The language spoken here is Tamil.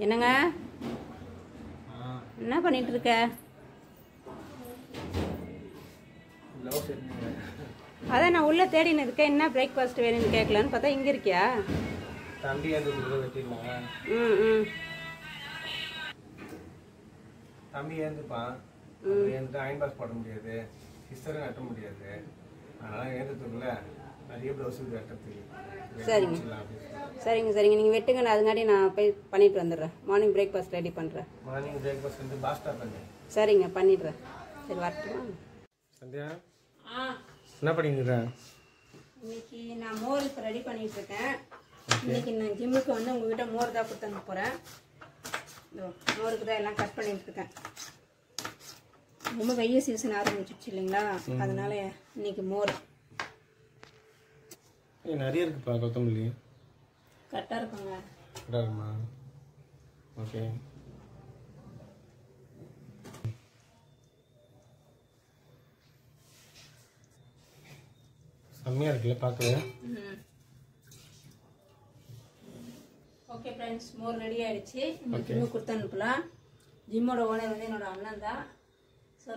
என்னங்க என்ன பண்ணிட்டு இருக்க? அதான் நான் உள்ள தேடின்னு இருக்கேன். என்ன பிரேக்ஃபாஸ்ட் வேணும்னு கேட்கலான்னு பார்த்தா இங்க இருக்கியா? தம்பி அந்த வெட்டிடலாம். தம்பி ஏந்துப்பான். ஏந்துட்டு அயன் பாக்ஸ் போட முடியாது, சிஸ்டரும் கட்ட முடியாது. அதனால ஏந்ததுக்குள்ள நிறைய ப்ளவுஸ் வெட்டுறதுக்கு. சரிங்க சரிங்க சரிங்க, நீங்கள் வெட்டுங்க. நான் அதுங்காட்டி நான் போய் பண்ணிட்டு வந்துடுறேன். மார்னிங் பிரேக்ஃபாஸ்ட் ரெடி பண்ணுறேன். மார்னிங் பிரேக்ஃபாஸ்ட் வந்து பாஸ்டா பண்ணு. சரிங்க, பண்ணிடுறேன். சரி வரட்டுமா? சந்தியா என்ன பண்ணிக்கிறேன்? இன்னைக்கு நான் மோர் இப்போ ரெடி பண்ணிட்டு இருக்கேன். இன்னைக்கு நான் ஜிம்முக்கு வந்து உங்ககிட்ட மோர் தான் கொடுத்து அனுப்ப போகிறேன். மோருக்கு தான் எல்லாம் கட் பண்ணிட்டு இருக்கேன். ரொம்ப வெயில் சீசன் ஆரம்பிச்சிடுச்சு இல்லைங்களா, அதனால இன்னைக்கு மோர் நிறைய இருக்குப்பா. கொத்தமல்லி கரெக்டாக இருக்குங்க. கரெக்டாக இருக்குமா? ஓகே. செம்மையாக இருக்குல்ல பார்க்கவே. ஓகே ஃப்ரெண்ட்ஸ், மோர் ரெடி ஆயிடுச்சு. நம்ம ஜிம்முக்கு கொடுத்து அனுப்பலாம். ஜிம்மோட ஓனர் வந்து என்னோட அண்ணன் தான். ஸோ